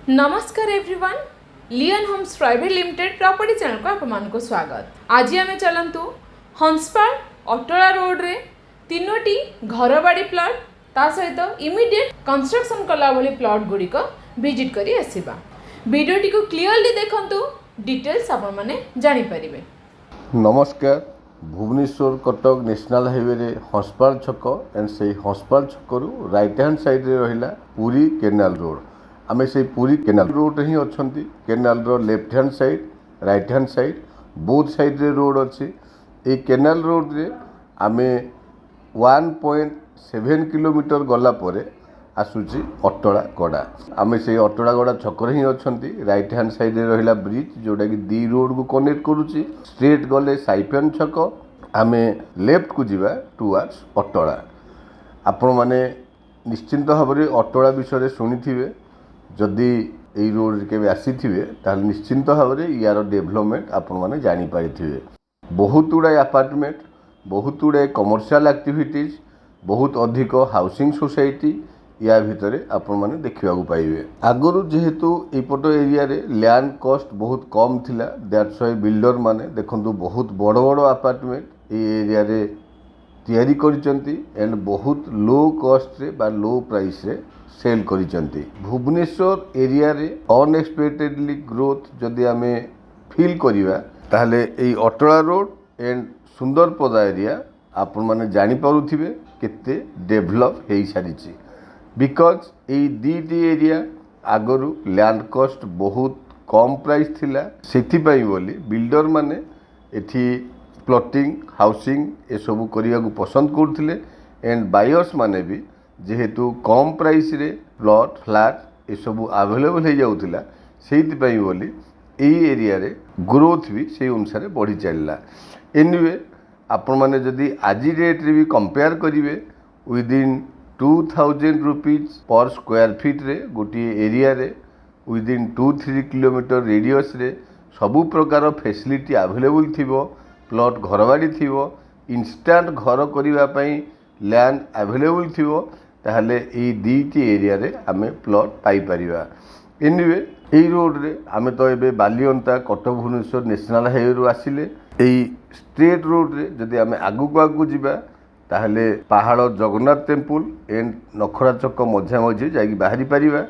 नमस्कार एवरीवन, लियन Homes Private Limited property channel को आपको स्वागत। आज आम चलतु हंसपाल अटोला रोड रे तीनोटी घर बाड़ी प्लॉट ता सहित इमीडिएट कंस्ट्रक्शन कला भली प्लॉट गुड़िक विजिट करी आसिबा। वीडियोटी को क्लियरली देखंतु, डिटेल्स आपण माने जानि परिबे। नमस्कार। भुवनेश्वर कटक नेशनल हाईवे रे हंसपाल छक एंड से हंसपाल छकरू राइट हैंड साइड रे रहिला पुरी केनाल रोड। आमे से पुरी केनाल रोड रे ही अछंती। केनाल रो left hand side right hand side both side रे रोड अछि। ए केनाल रोड रे आमे 1.7 किलोमीटर गला परे आसुची अटोला गड़ा। आमे से अटोला गड़ा छक रे ही अछंती। राइट हैंड साइड रे रहिला ब्रिज जोटा कि दी रोड को कनेक्ट करूची। स्ट्रेट गले साइपेन छक, आमे लेफ्ट को जीवा टुवर्ड्स अटोला। आपण माने निश्चिंत भाव में अटोला विषय शुणी जदि यही रोड के आसीथिबे ताल निश्चिंत भाव में यार डेवलपमेंट आपण माने जानी पारिथिबे। बहुत गुड़ाए अपार्टमेंट, बहुत गुड़ाए कमर्शियल एक्टिविटीज, बहुत अधिक हाउसिंग सोसाइटी या भितर आपण माने देखिबा पाइबे। आगरु जेहेतु एपट एरिया रे लैंड कॉस्ट बहुत कम थिला, दैट्स व्हाई बिल्डर माने देखंतु बहुत बड़ बड़ अपार्टमेंट ए एरिया रे तैयारी करिसंती एंड बहुत लो कॉस्ट रे बा लो प्राइस रे सेल करिसंती। भुवनेश्वर एरिया रे अनएक्सपेक्टेडली ग्रोथ जदि आमे फील करिवा ताहले एई Atala road and Sundarpada area आपण माने जानि पारुथिबे केते डेवलप हेई सारिछि। बिकॉज एई दीटी एरिया आगरु लैंड कॉस्ट बहुत कम प्राइस थिला, सेथिपाई बोली बिल्डर माने एठी प्लॉटिंग हाउसिंग ए सबु करिया को पसंद करथिले एंड बायर्स माने भी जेहेतु कम प्राइस रे प्लॉट फ्लैट ए सबु अवेलेबल हो जाउथिला, सेहिपाई बोली एई एरिया रे ग्रोथ भी से अनुसार बढ़ी चलला। एनीवे आपण माने जदि आज रेट रे भी कंपेयर करिवे within 2000 rupees per square feet रे गोटे एरिया रे विदिन 2-3 किलोमीटर रेडियस रे सबु प्रकार फैसिलिटी अवेलेबल थिबो। प्लॉट घरबाड़ी थिबो, इंस्टांट घर करिवा पई लैंड अवेलेबल थिबो, ताहले एई दीटी एरिया रे आमे प्लॉट पाई परिबा। एनीवे एई रोड रे आमे तो एबे बालियंता कटक भुवनेश्वर नेशनल हाईवे रु आसिले एई स्ट्रेट रोड रे जदि आमे आगु को आगु जिबा ताहले पहाड़ जगन्नाथ टेम्पल एंड नखरा चक मझा मझी जाई बाहरी परिबा।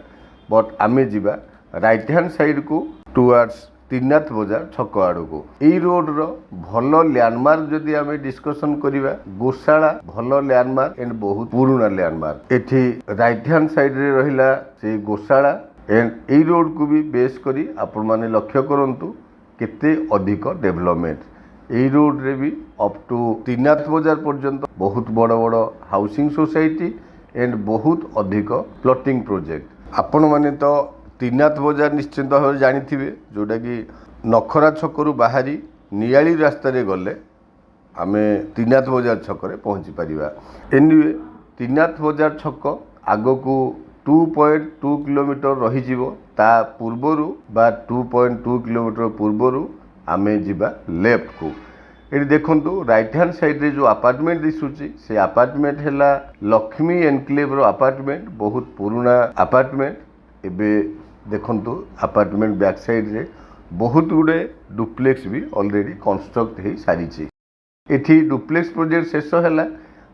बट आमे जिबा राइट हैंड साइड को टुवर्ड्स त्रिनाथ बाजार छक आड़ को। एई रोड रो भलो लैंडमार्क जदि आमे डिस्कशन करिबा गोशाला भलो लैंडमार्क एंड बहुत पुराना लैंडमार्क। एठी राइट हैंड साइड रे रहिला से गोशाला एंड एई रोड को भी बेस करी आपण माने लक्ष्य करंतु केते अधिक डेवलपमेंट। एई रोड रे भी अप टू त्रिनाथ बाजार पर्यंत बहुत बड़ बड़ हाउसिंग सोसाइटी एंड बहुत अधिक प्लॉटिंग प्रोजेक्ट। आपण माने तो त्रिनाथ बाजार निश्चिंत भाव जानिथिबे, जोटा कि नखरा छकरू बाहरी नियाली रास्ता रे गले आमे त्रिनाथ बाजार छक रे पहुंची परिबा। एनीवे त्रिनाथ बाजार छक आगो को 2.2 किलोमीटर रही जीवो, ता पूर्वरु बा 2.2 किलोमीटर पूर्वरु आमे जिबा लेफ्ट को। एटी देखंतु राइट हैंड साइड रे जो अपार्टमेंट दिसुची से अपार्टमेंट हैला लक्ष्मी एनक्लेव रो अपार्टमेंट, बहुत पुराना अपार्टमेंट। एबे देखंतु अपार्टमेंट बैक साइड रे बहुत गुडे डुप्लेक्स भी ऑलरेडी कंस्ट्रक्ट हे सारिची। एठी डुप्लेक्स प्रोजेक्ट शेष हैला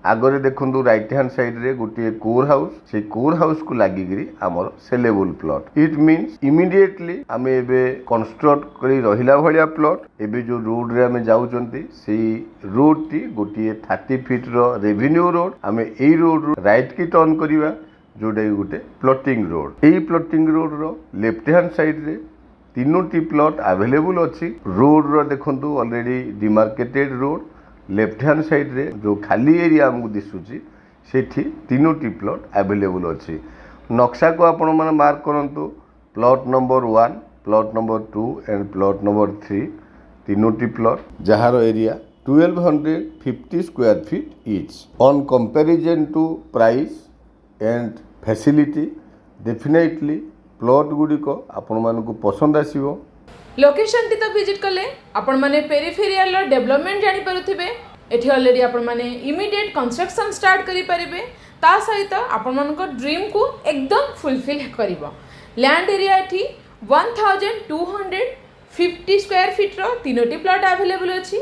आगरे देखंतु राइट हैंड साइड रे गोटे कोर हाउस, से कोर हाउस को लागिगिरी हमर saleable plot. It means immediately आमे एबे कंस्ट्रक्ट करी रहिला भलिया प्लॉट। एबे जो रोड रे आमे जाउचंती सेही रोड टी गोटे 30 फीट रो रेवेन्यू रोड। आमे एई रोड रो राइट की टर्न करिवा जोटा गोटे प्लॉटिंग रोड। एई प्लॉटिंग रोड रो लेफ्ट हैंड साइड रे तीनोटी प्लॉट अवेलेबल अछि। रोड रो देखंतु already demarcated road. Left hand side रे जो खाली एरिया हमको दिसुची सेठी तीनोटी प्लॉट अवेलेबल अछि। नक्शा को आपण माने मार्क करंतु plot number 1, plot number 2 and plot number 3 तीनोटी प्लॉट जहार area 1250 square feet each. On comparison to price and facility definitely plot गुड़िक आपण मानकु पसंद आसीबो। लोकेशन टी तो विजिट कले आपण माने पेरिफेरियल डेवलपमेंट जानि पारुथिबे। एठी ऑलरेडी आपण माने इमीडिएट कंस्ट्रक्शन स्टार्ट करि परिबे, ता सहित आपण मानको ड्रीम को एकदम फुलफिल करिवो। लैंड एरिया एठी 1250 स्क्वायर फीट रो तीनोटी प्लॉट अवेलेबल अछि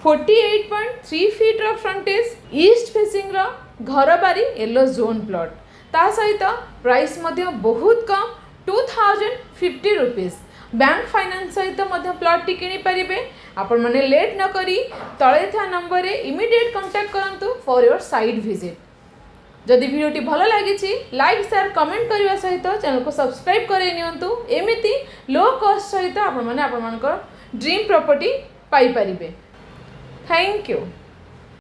48.3 फीट रो फ्रंटेज ईस्ट फेसिंग रो घर बारी येलो जोन प्लॉट ता सहित प्राइस मध्य बहुत कम 2050 रुपीस बैंक फाइनेंस सहित मध्य प्लॉट टी किनी परिबे आपण माने लेट न करी तळे था नंबर रे इमीडिएट कांटेक्ट करंतु फॉर योर साइट विजिट जदि वीडियोटी भल लगी लाइक शेयर कमेंट करने सहित चैनल को सब्सक्राइब कर नियंतु एमिति लो कॉस्ट सहित आपण माने ड्रीम प्रॉपर्टी पाई परिबे। Thank you.